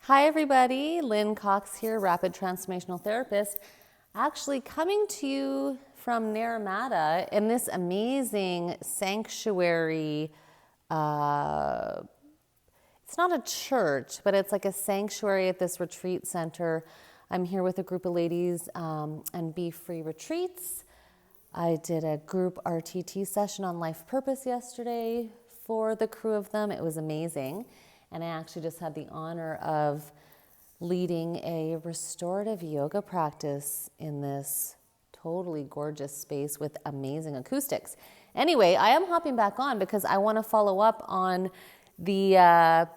Hi everybody, Lynn Cox here, Rapid Transformational Therapist, actually coming to you from Naramata in this amazing sanctuary. It's not a church, but it's like a sanctuary at this retreat center. I'm here with a group of ladies and Be Free Retreats. I did a group RTT session on life purpose yesterday for the crew of them. It was amazing. And I actually just had the honor of leading a restorative yoga practice in this totally gorgeous space with amazing acoustics. Anyway, I am hopping back on because I want to follow up on the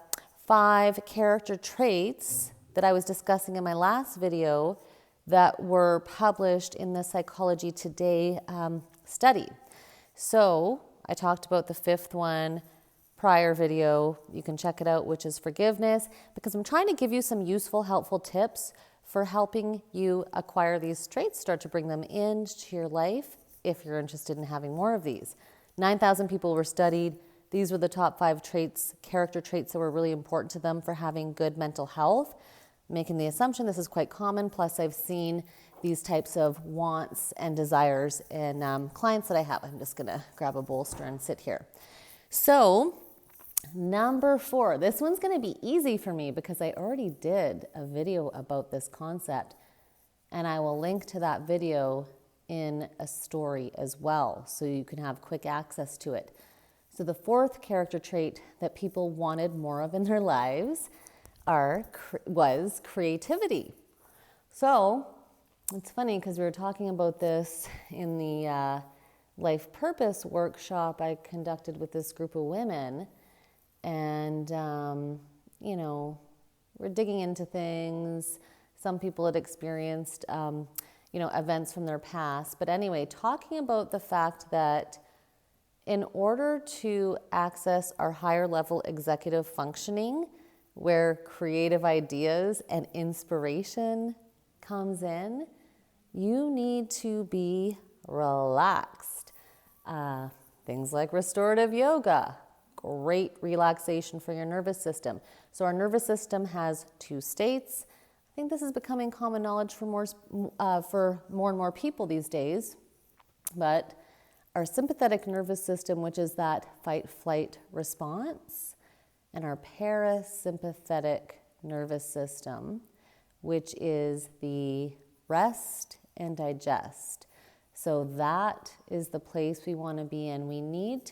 5 character traits that I was discussing in my last video that were published in the Psychology Today study. So I talked about the 5th one, prior video, you can check it out, which is forgiveness, because I'm trying to give you some useful, helpful tips for helping you acquire these traits, start to bring them into your life if you're interested in having more of these. 9,000 people were studied. These were the top 5 traits, character traits that were really important to them for having good mental health. Making the assumption this is quite common, plus I've seen these types of wants and desires in clients that I have. I'm just gonna grab a bolster and sit here. So, number 4, this one's going to be easy for me because I already did a video about this concept, and I will link to that video in a story as well so you can have quick access to it. So the 4th character trait that people wanted more of in their lives was creativity. So it's funny because we were talking about this in the life purpose workshop I conducted with this group of women. And, we're digging into things. Some people had experienced, events from their past. But anyway, talking about the fact that in order to access our higher level executive functioning, where creative ideas and inspiration comes in, you need to be relaxed. Things like restorative yoga, great relaxation for your nervous system. So our nervous system has 2 states. I think this is becoming common knowledge for more and more people these days. But our sympathetic nervous system, which is that fight-flight response, and our parasympathetic nervous system, which is the rest and digest. So that is the place we want to be in. We need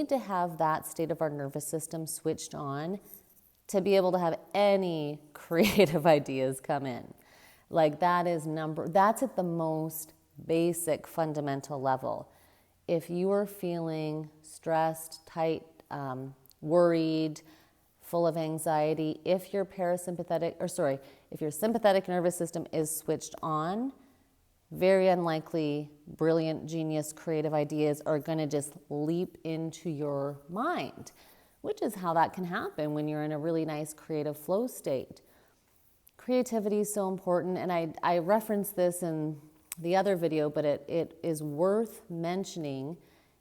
to have that state of our nervous system switched on to be able to have any creative ideas come in. Like that's at the most basic fundamental level. If you are feeling stressed, tight, worried, full of anxiety, if your sympathetic nervous system is switched on, very unlikely brilliant, genius, creative ideas are going to just leap into your mind, which is how that can happen when you're in a really nice creative flow state. Creativity is so important, and I referenced this in the other video, but it is worth mentioning,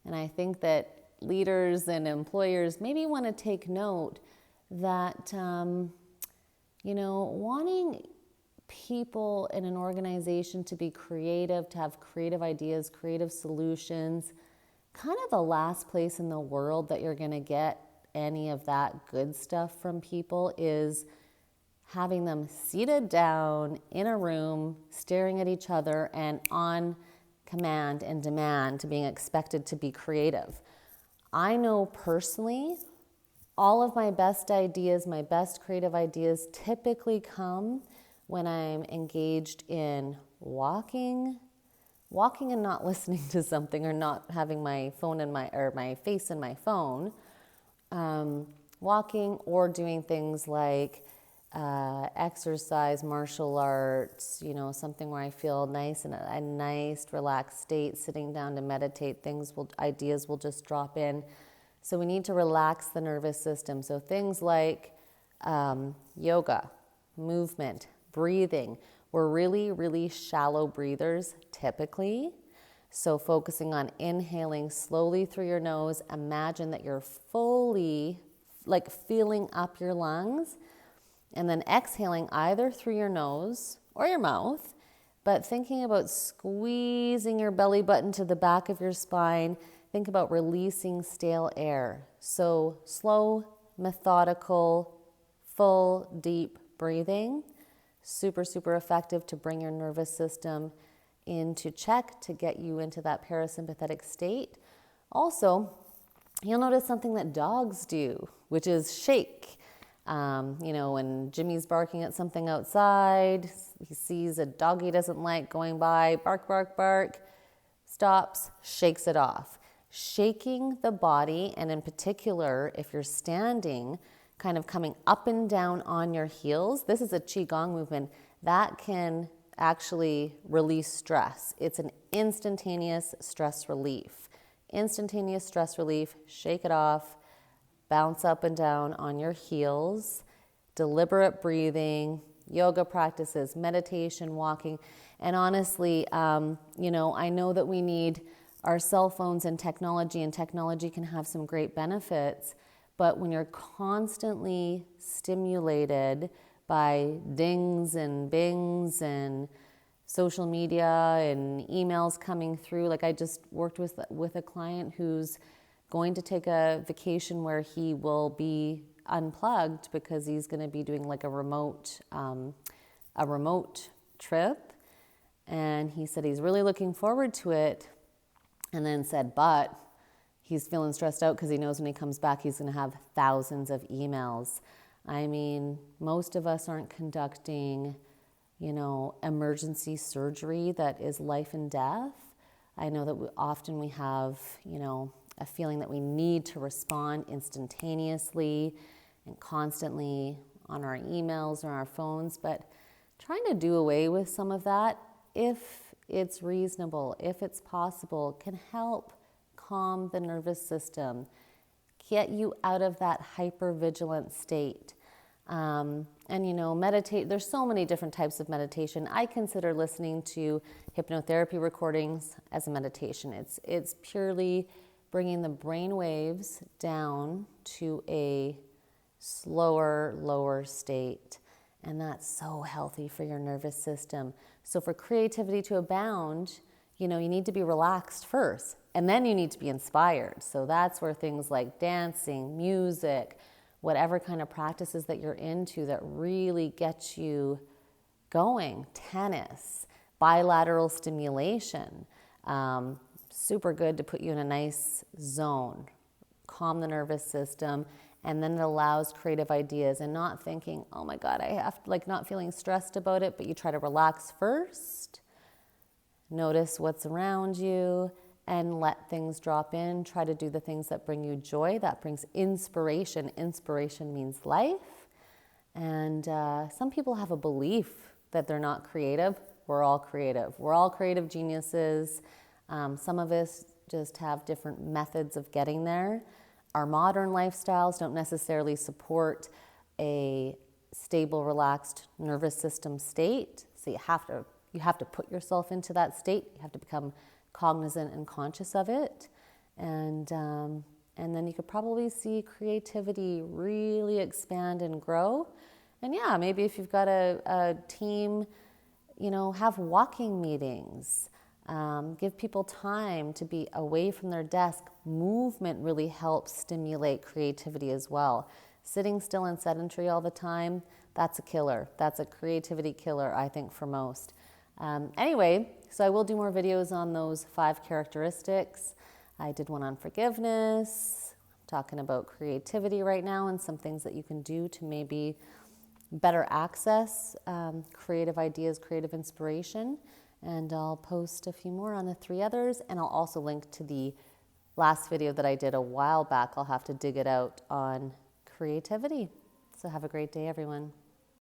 and I think that leaders and employers maybe want to take note that, wanting people in an organization to be creative, to have creative ideas, creative solutions, kind of the last place in the world that you're going to get any of that good stuff from people is having them seated down in a room, staring at each other and on command and demand to being expected to be creative. I know personally, all of my best ideas, my best creative ideas typically come when I'm engaged in walking and not listening to something or not having my phone or my face in my phone, walking or doing things like exercise, martial arts, something where I feel nice in a nice, relaxed state, sitting down to meditate, ideas will just drop in. So we need to relax the nervous system. So things like yoga, movement, breathing. We're really, really shallow breathers typically. So focusing on inhaling slowly through your nose, imagine that you're fully, filling up your lungs And then exhaling either through your nose or your mouth, but thinking about squeezing your belly button to the back of your spine. Think about releasing stale air. So slow, methodical, full, deep breathing. Super, super effective to bring your nervous system into check, to get you into that parasympathetic state. Also, you'll notice something that dogs do, which is shake. When Jimmy's barking at something outside, he sees a dog he doesn't like going by, bark, bark, bark, stops, shakes it off. Shaking the body, and in particular, if you're standing, kind of coming up and down on your heels, this is a Qigong movement that can actually release stress. It's an instantaneous stress relief. Instantaneous stress relief, shake it off, bounce up and down on your heels, deliberate breathing, yoga practices, meditation, walking. And honestly, I know that we need our cell phones and technology can have some great benefits, but when you're constantly stimulated by dings and bings and social media and emails coming through, like I just worked with a client who's going to take a vacation where he will be unplugged because he's going to be doing like a remote trip. And he said he's really looking forward to it. And then said, but he's feeling stressed out because he knows when he comes back, he's going to have thousands of emails. I mean, most of us aren't conducting, emergency surgery that is life and death. I know that often we have, a feeling that we need to respond instantaneously and constantly on our emails or our phones, but trying to do away with some of that, if it's reasonable, if it's possible, can help calm the nervous system, get you out of that hypervigilant state. Meditate. There's so many different types of meditation. I consider listening to hypnotherapy recordings as a meditation. It's purely bringing the brain waves down to a slower, lower state. And that's so healthy for your nervous system. So for creativity to abound, you need to be relaxed first, and then you need to be inspired. So that's where things like dancing, music, whatever kind of practices that you're into that really get you going, tennis, bilateral stimulation, super good to put you in a nice zone, calm the nervous system, and then it allows creative ideas and not thinking, oh my God, not feeling stressed about it, but you try to relax first, notice what's around you, and let things drop in. Try to do the things that bring you joy, that brings inspiration. Inspiration means life. And some people have a belief that they're not creative. We're all creative. We're all creative geniuses. Some of us just have different methods of getting there. Our modern lifestyles don't necessarily support a stable, relaxed nervous system state. So you have to put yourself into that state. You have to become cognizant and conscious of it. And then you could probably see creativity really expand and grow. And yeah, maybe if you've got a team, have walking meetings. Give people time to be away from their desk. Movement really helps stimulate creativity as well. Sitting still and sedentary all the time, that's a killer. That's a creativity killer, I think, for most. Anyway, so I will do more videos on those 5 characteristics. I did one on forgiveness, talking about creativity right now and some things that you can do to maybe better access creative ideas, creative inspiration. And I'll post a few more on the 3 others, and I'll also link to the last video that I did a while back. I'll have to dig it out on creativity. So have a great day, everyone.